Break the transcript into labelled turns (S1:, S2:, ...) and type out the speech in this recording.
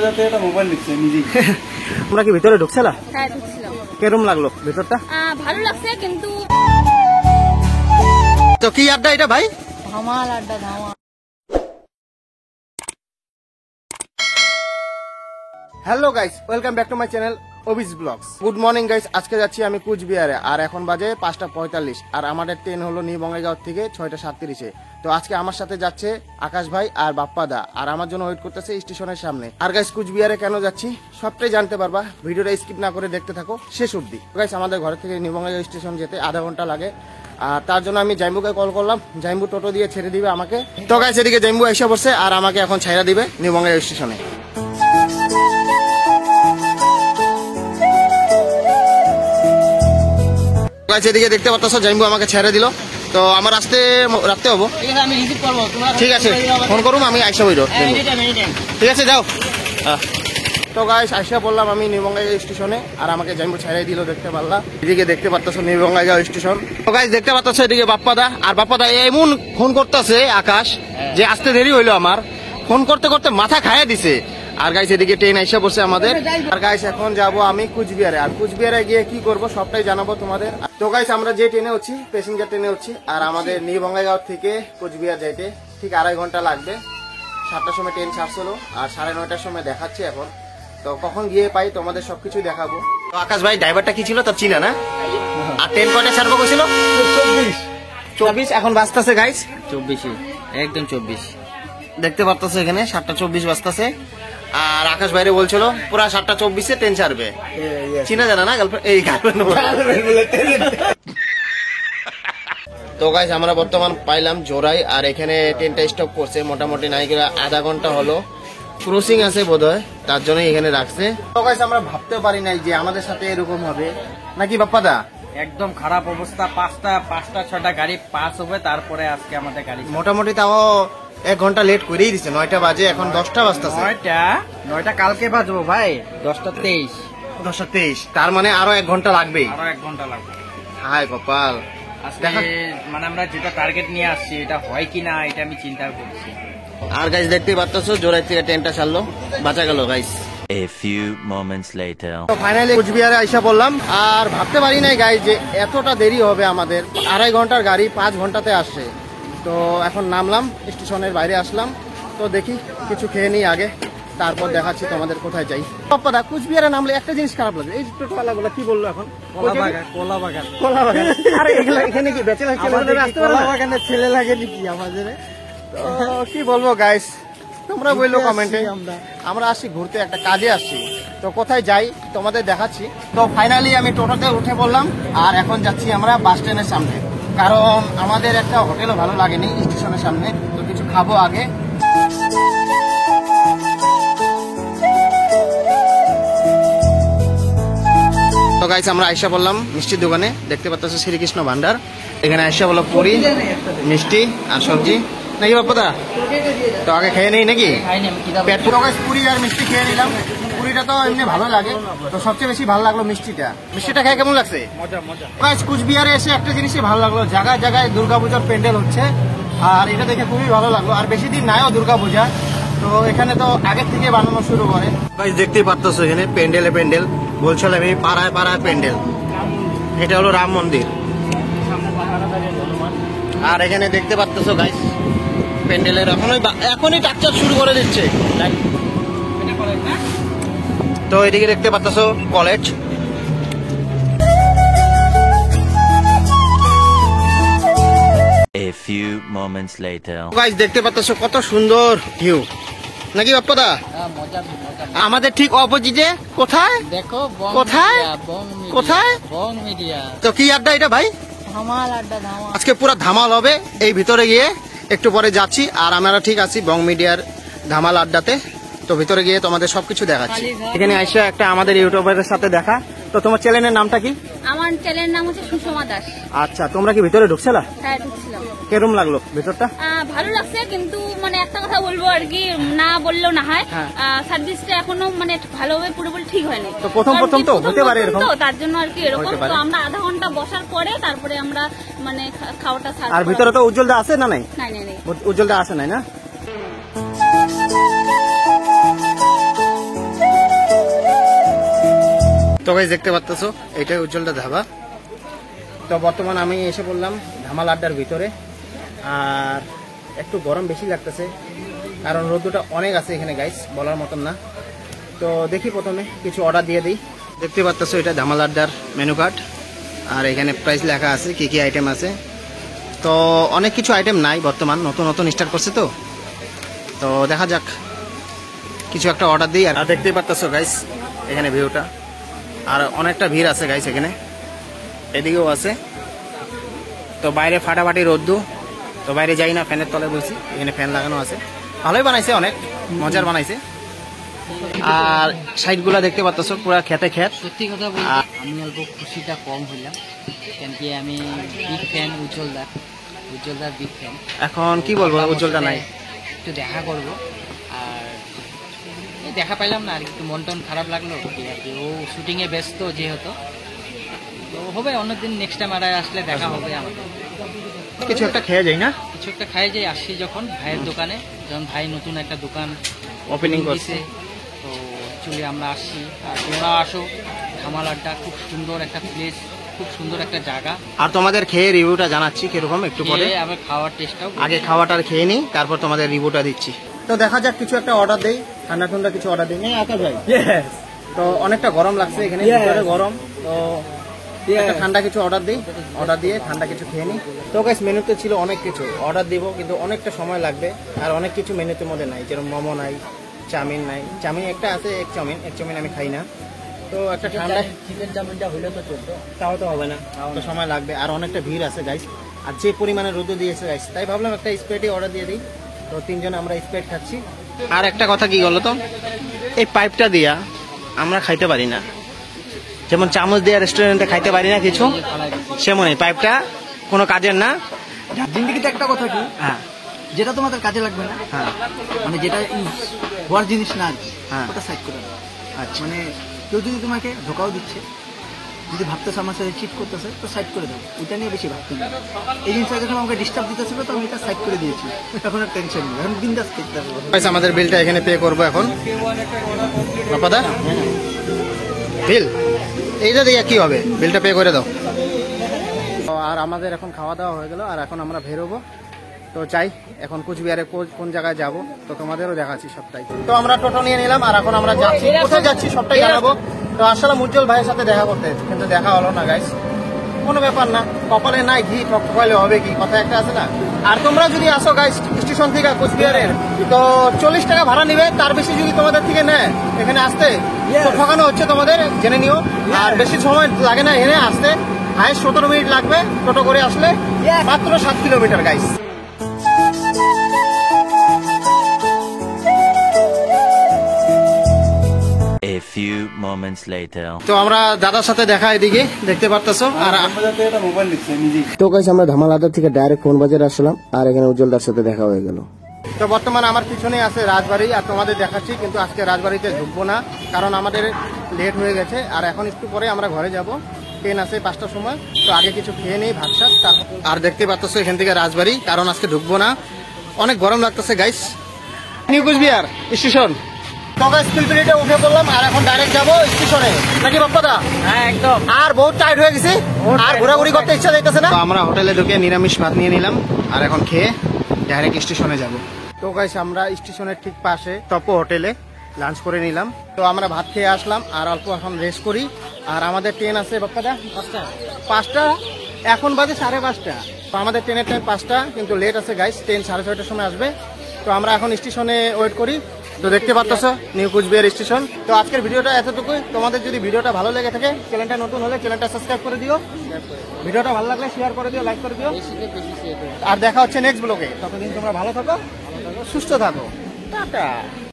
S1: হাতে একটা মোবাইল নিচ্ছে নিজেই।
S2: তোমরা কি ভিতরে ঢুকছিলা?
S3: হ্যাঁ ঢুকছিলাম।
S2: কেরম লাগলো ভিতরটা?
S3: ভালো লাগছে কিন্তু।
S2: তো কি আড্ডা এটা ভাই?
S3: ধামাল আড্ডা ধামাল।
S2: Hello guys, welcome back to my channel অবিস ব্লগস। গুড মর্নিং গাইস, আজকে যাচ্ছি আমি কুচবিহারে আর এখন বাজে 5:45 আর আমাদের ট্রেন হলো নিউ বঙ্গাইগাঁও থেকে 6:37-এ। তো আজকে আমার সাথে যাচ্ছে আকাশ ভাই আর বাপ্পাদা আর আমার জন্য ওয়েট করতেছে স্টেশনের সামনে। আর গাইস কুচবিহারে কেন যাচ্ছি সবটাই জানতে পারবা, ভিডিওটা স্কিপ না করে দেখতে থাকো শেষ অবধি। গাইস আমাদের ঘর থেকে নিউ বঙ্গাইগাঁও স্টেশন যেতে আধা ঘন্টা লাগে আর তার জন্য আমি জাইম্বুকে কল করলাম, জাইম্বু টোটো দিয়ে ছেড়ে দিবে আমাকে। তো গাইস এদিকে জাইম্বু এসে বসে আর আমাকে এখন ছাইরা দিবে নিউ বঙ্গাইগাঁও স্টেশনে। এদিকে দেখতে পাচ্ছ জাইম্বু আমাকে ছেড়ে দিল, তো আমার রাখতে হবো। ঠিক আছে, ফোন করুম আমি আইসা বইর। ঠিক আছে যাও। তো গাইস আইসা বললাম আমি নিউ বঙ্গাইগাঁও স্টেশনে আর আমাকে জাইম্বু ছেড়ে দিল, দেখতে পারলাম। এদিকে দেখতে পাচ্ছ নিউ বঙ্গাইগাঁও স্টেশন। তো গাইস দেখতে পাচ্ছ এদিকে বাপ্পাদা আর বাপ্পাদা এমন ফোন করতেছে আকাশ যে আসতে দেরি হইলো, আমার ফোন করতে করতে মাথা খাইয়া দিছে। আর গাইস এদিকে ট্রেন আইসা পড়ছে আমাদের। আর গাইস এখন যাব আমি কুচবিহারে, আর কুচবিহারে গিয়ে কি করব সবটাই জানাবো তোমাদের। তো গাইস আমরা যে ট্রেনে হচ্ছি প্যাসেঞ্জার ট্রেনে হচ্ছি আর আমাদের নিউ বঙ্গাইগাঁও থেকে কুচবিহার যাইতে ঠিক 2.5 ঘন্টা লাগবে। 7টার সময় ট্রেন ছাড়ছিল আর 9:30টার সময় দেখাচ্ছি এখন। তো কখন গিয়ে পাই তোমাদের সবকিছু দেখাবো। তো আকাশ ভাই ড্রাইভারটা কি ছিল তোর চিনা না? আর ট্রেন কয়টা ছাড়বো কইছিল? 24 এখন বাজতেছে গাইস 24, একদম 24 দেখতে পারতেছে এখানে 7:24 বাজতেছে। আর আকাশ বাইরে বলছিল পুরা 7:24-এ ট্রেন ছাড়বে। চিনা জানা না গার্লফ্রেন্ড। তো গাইস আমরা বর্তমান পাইলাম জোড়াই আর এখানে ট্রেনটা স্টপ করছে, মোটামুটি নাই করে আধা ঘন্টা হলো। ক্রসিং আছে বোধহয়, তার জন্য এখানে রাখছে। তো গাইস আমরা ভাবতে পারি নাই যে আমাদের সাথে এরকম হবে, নাকি বাপ্পাদা?
S1: একদম খারাপ অবস্থা। 5টা 6টা গাড়ি পাস হবে, তারপরে আজকে আমাদের গাড়ি
S2: মোটামুটি তাও 1 ঘন্টা লেট করেই দিছে। 9টা বাজে, এখন 10টা বাজতেছে।
S1: 9টা কালকে বাজবো ভাই। 10:23
S2: 10:23, তার মানে আরো 1 ঘন্টা লাগবেই।
S1: আরো 1 ঘন্টা লাগবে।
S2: হায় কপাল।
S1: মানে আমরা যেটা টার্গেট নিয়ে আসছি এটা হয় কিনা এটা আমি চিন্তা করছি।
S2: আর গাইস দেখতে পাচ্ছ জোড়াই থেকে ট্রেনটা ছাড়লো, বাঁচা গেল guys.
S4: A few moments later.
S2: তো ফাইনালি কুচবিহারে আইসা বললাম আর ভাবতে পারি নাই গাইস যে এতটা দেরি হবে আমাদের। 2.5 ঘন্টার গাড়ি 5 ঘন্টাতে আসছে। তো এখন নামলাম, স্টেশনের বাইরে আসলাম। তো দেখি কিছু খেয়ে নিই আগে, তারপর দেখাচ্ছি তোমাদের কোথায় যাই। বাপ্পাদা কুচবিহারে নামলে একটা জিনিস খারাপ লাগে, এই টোটোওয়ালাগুলো কি বললো এখন?
S1: কলা বাগান।
S2: আরে এখানে কি ব্যাচেলর
S1: বাগানের ছেলে লাগে নাকি আমাদের?
S2: তো কি বলবো গাইস, তোমরা বললো কমেন্টে। আমরা আসছি ঘুরতে, একটা কাজে আসছি। তো কোথায় যাই তোমাদের দেখাচ্ছি। তো ফাইনালি আমি টোটোতে উঠে বললাম আর এখন যাচ্ছি আমরা বাস স্ট্যান্ডের সামনে, কারণ আমাদের একটা হোটেলও ভালো লাগেনি স্টেশনের সামনে, তো কিছু খাবো আগে। তো গাইস আমরা আইসা বললাম মিষ্টির দোকানে, দেখতে পাচ্ছ শ্রীকৃষ্ণ ভান্ডার। এখানে আইসা বললাম পুরি, মিষ্টি আর সবজি, নাকি বাপ্পাদা? তো আগে খেয়ে নেই নাকি? পেট পুরো গাছ পুরি আর মিষ্টি খেয়ে নিলাম। পুরিটা তো এমনি ভালো লাগে, তো সবচেয়ে বেশি ভালো লাগলো মিষ্টিটা। মিষ্টিটা খেয়ে কেমন লাগছে? গাইস কুচবিহারে এসে একটা জিনিসই ভালো লাগলো, জায়গায় জায়গায় দুর্গাপূজার প্যান্ডেল হচ্ছে আর এটা দেখে খুবই ভালো লাগলো। আর বেশি দিন নাইও দুর্গাপূজা, তো এখানে তো আগের থেকে বানানো শুরু করে। গাইস দেখতেই পাচ্ছ এখানে প্যান্ডেলে প্যান্ডেল, বলছিলাম আমি পাড়ায় পাড়ায় প্যান্ডেল। এটা হলো রাম মন্দির। আর এখানে দেখতে পাচ্ছ গাইস প্যান্ডেলের এখনই টাকচার শুরু করে দিচ্ছে। তো এদিকে দেখতে পাচ্ছ college.
S4: A few moments later.
S2: Guys দেখতে পাচ্ছ কত সুন্দর ভিউ, নাকি বাপ্পাদা? আমাদের ঠিক অপোজিটে কোথায় দেখো, কোথায় কোথায় বং মিডিয়া। তো কি আড্ডা এটা ভাই? ধামাল আড্ডা। আজকে পুরো ধামাল হবে। এই ভিতরে গিয়ে একটু পরে যাচ্ছি আর আমরা ঠিক আছি বং মিডিয়ার ধামাল আড্ডাতে। তো ভিতরে গিয়ে তোমাদের সবকিছু দেখাচ্ছি। এখানে আইসা একটা আমাদের ইউটিউবারের সাথে দেখা। তো তোমার চ্যানেলের নামটা কি?
S3: আমার চ্যানেলের নাম হচ্ছে সুষমা দাস।
S2: আচ্ছা, তোমরা কি ভিতরে ঢুকছিলা?
S3: হ্যাঁ ঢুকছিলাম।
S2: কেরম লাগলো ভিতরটা?
S3: ভালো লাগছে, কিন্তু মানে একটা কথা বলবো আর কি, না বললেও না হয়, সার্ভিসটা এখনো মানে ভালোভাবে পুরোপুরি ঠিক হয়নি।
S2: তো প্রথম তো হতে পারে এরকম,
S3: তার জন্য আর কি এরকম। তো আমরা আধা ঘন্টা বসার পরে তারপরে আমরা মানে খাওয়াটা সার্ভ।
S2: আর ভিতরে তো উজ্জ্বলদা আছে না? নাই, উজ্জ্বলদা আসে নাই না? তো গাইস দেখতে পাচ্ছ এটাই উজ্জ্বলদা ধাবা। তো বর্তমান আমি এসে বললাম ধামাল আড্ডার ভিতরে, আর একটু গরম বেশি লাগতেছে কারণ রোদ্দুটা অনেক আছে এখানে গাইস, বলার মতন না। তো দেখি প্রথমে কিছু অর্ডার দিয়ে দিই। দেখতে পাচ্ছ এটা ধামাল আড্ডার মেনু কার্ড, আর এখানে প্রাইস লেখা আছে কি কি আইটেম আছে। তো অনেক কিছু আইটেম নাই বর্তমান, নতুন নতুন স্টার্ট করছে তো তো দেখা যাক কিছু একটা অর্ডার দিই। আর দেখতেই পাচ্ছ গাইস এখানে ভিউটা, আর অনেকটা ভিড় আছে গাইস এখানে, এদিকেও আছে। তো বাইরে ফাটাফাটি রোদ্দু, তো বাইরে যাই না, ফ্যানের তলে বলছি, এখানে ফ্যান লাগানো আছে, ভালোই বানাইছে, অনেক মজার বানাইছে। আর সাইডগুলা দেখতে পাচ্ছ পুরা খেতে খেত।
S5: সত্যি কথা বলতে আমি অল্প খুশিটা কম হইলাম, কেন কি আমি বিগ ফ্যান উজ্জ্বলদার বিগ ফ্যান।
S2: এখন কি বলবো, উজ্জ্বলটা নাই,
S5: একটু দেখা করব, আর এই দেখা পাইলাম না, আর একটু মন টন খারাপ লাগলো কি আর কি। ও শুটিংয়ে ব্যস্ত যেহেতু, তো হবে অন্যদিন, নেক্সট টাইম আর আসলে দেখা হবে আমাদের।
S2: কিছু একটা খেয়ে যাই না,
S5: কিছু একটা খাই যাই। আসছি যখন ভাইয়ের দোকানে, যখন ভাই নতুন একটা দোকান
S2: ওপেনিং করছে,
S5: তো অ্যাকচুয়ালি আমরা আসছি। আর তোমরা আসো, ধামাল আড্ডা খুব সুন্দর একটা প্লেস, খুব সুন্দর একটা জায়গা।
S2: আর তোমাদের খেয়ে রিভিউটা জানাচ্ছি কিরকম একটু পরে।
S5: আবার খাওয়ার টেস্টটাও,
S2: আগে খাওয়াটা খেয়ে নিই, তারপর তোমাদের রিভিউটা দিচ্ছি। তো দেখা যাক কিছু একটা অর্ডার দেই, ঠান্ডা ঠান্ডা কিছু অর্ডার দিই। আকাশ ভাই, তো অনেকটা গরম লাগছে এখানে, ভিতরে গরম, তো একটা ঠান্ডা কিছু অর্ডার দিই, অর্ডার দিয়ে ঠান্ডা কিছু খেয়ে নিই। তো গাইস মেনুতে ছিল অনেক কিছু, অর্ডার দিব কিন্তু অনেকটা সময় লাগবে, আর অনেক কিছু মেনুতে মধ্যে নাই, যেরকম মোমো নাই, চাউমিন নাই। চাউমিন একটা আছে, এক চাউমিন আমি খাই না। তো একটা ঠান্ডা
S5: চিকেন চাউমিনটা হইলে তো চলতো,
S2: তাও তো হবে না, তো সময় লাগবে, আর অনেকটা ভিড় আছে গাইস, আর যে পরিমাণে রোদ দিয়েছে গাইস, তাই ভাবলাম একটা স্প্রেটই অর্ডার দিয়ে দিই। তো তিনজনে আমরা স্প্রেট খাচ্ছি। আর একটা কথা কি বলো তো, এই পাইপটা দিয়া আমরা খাইতে পারি না, যেমন চামচ দিয়ে রেস্টুরেন্টে খাইতে পারি না কিছু, সেমনই পাইপটা কোনো কাজের না।
S6: জিন্দিগিতে একটা কথা কি,
S2: হ্যাঁ
S6: যেটা তোমাদের কাজে লাগবে না,
S2: হ্যাঁ
S6: মানে যেটা হওয়ার জিনিস না আর কি,
S2: হ্যাঁ।
S6: ওটা সাইড করে দাও।
S2: আচ্ছা,
S6: মানে কেউ যদি তোমাকে ধোকাও দিচ্ছে, যদি ভাবতেছে আমার সাথে চিট করতেছে, তো সাইড করে দাও, ওইটা নিয়ে বেশি ভাবতে না। এই জিনিসটা যখন আমাকে ডিস্টার্ব দিতেছিল, তো আমি এটা সাইড করে দিয়েছি, এখন আর টেনশন নেই, এখন বিন্দাস দেখতে পারবো।
S2: গাইস আমাদের বিলটা এখানে পে করবো এখন। বাপাদা বিল এইটা দিয়ে কি হবে, বিলটা পে করে দাও। তো আর আমাদের এখন খাওয়া দাওয়া হয়ে গেল, আর এখন আমরা বেরোবো। তো চাই এখন কুচবিহারে কোন জায়গায় যাব, তো তোমাদেরও দেখাচ্ছি সবটাই। তো আমরা টোটো নিয়ে নিলাম, আর এখন আমরা যাচ্ছি, কোথায় যাচ্ছি সবটাই জানাবো। তো আসলাম উজ্জ্বল ভাইয়ের সাথে দেখা করতে, কিন্তু দেখা হলো না গাইস, কোনো ব্যাপার না, কপালে নাই ঘি ঠকলে হবে কি, কথা একটা আছে না। আর তোমরা যদি আসো গাইস স্টেশন থেকে কুচবিহারের, তো 40 টাকা ভাড়া নিবে, তার বেশি যদি তোমাদের থেকে নেয় এখানে আসতে, তো ঠকানো হচ্ছে তোমাদের, জেনে নিও। আর বেশি সময় লাগে না এখানে আসতে, হাইস্ট 17 মিনিট লাগবে টোটো করে আসলে, মাত্র 7 kilometre guys.
S4: A few moments later.
S2: তো আমরা দাদার সাথে দেখা, এদিকে দেখতে পারতেছো। আর তো গাইস আমরা ধামাল আড্ডা থেকে ডাইরেক্ট ফোন বাজারে আসলাম, আর এখানে উজ্জ্বলদার সাথে দেখা হয়ে গেল। তো বর্তমানে আমার পিছনে আছে রাজবাড়ি, আর তোমাদের দেখাচ্ছি, কিন্তু আজকে রাজবাড়িতে ঢুকবো না, কারণ আমাদের লেট হয়ে গেছে। আর এখন একটু পরে আমরা ঘরে যাব, ট্রেন আছে 5টার সময়, তো আগে কিছু খেয়ে নেই ভাত সাত। আর দেখতে পাচ্ছ এখান থেকে রাজবাড়ি, কারণ আজকে ঢুকবো না, অনেক গরম লাগতেছে গাইস। নিউ কুচবিহার স্টেশন, তো গাইস পিলপিলিতে উঠে পড়লাম, আর এখন ডাইরেক্ট যাবো স্টেশনে, নাকি বাপ্পাদা?
S1: হ্যাঁ একদম।
S2: আর বহুত টাইট হয়ে গেছে, আর ঘোরাঘুরি করতে ইচ্ছা যাইতেছে না। আমরা হোটেলে ঢুকে নিরামিষ ভাত নিয়ে নিলাম, আর এখন খেয়ে ডাইরেক্ট স্টেশনে যাব। তো গাইস আমরা স্টেশনের ঠিক পাশে টপো হোটেলে লাঞ্চ করে নিলাম। তো আমরা ভাত খেয়ে আসলাম, আর অল্প এখন রেস্ট করি। আর আমাদের ট্রেন আছে বাপ্পাদা 5টা, এখন বাজে 5:30। তো আমাদের ট্রেনের টাইম 5টা, কিন্তু লেট আছে গাইস, ট্রেন 6:30টার সময় আসবে। তো আমরা এখন স্টেশনে ওয়েট করি। তো দেখতে পাচ্ছ নিউ কুচবিহার স্টেশন। তো আজকের ভিডিওটা এতটুকুই। তোমাদের যদি ভিডিওটা ভালো লেগে থাকে, চ্যানেলটা নতুন হলে চ্যানেলটা সাবস্ক্রাইব করে দিও, ভিডিওটা ভালো লাগলে শেয়ার করে দিও, লাইক করে দিও। আর দেখা হচ্ছে নেক্সট ব্লগে। ততদিন তোমরা ভালো থাকো, সুস্থ থাকো, টাটা।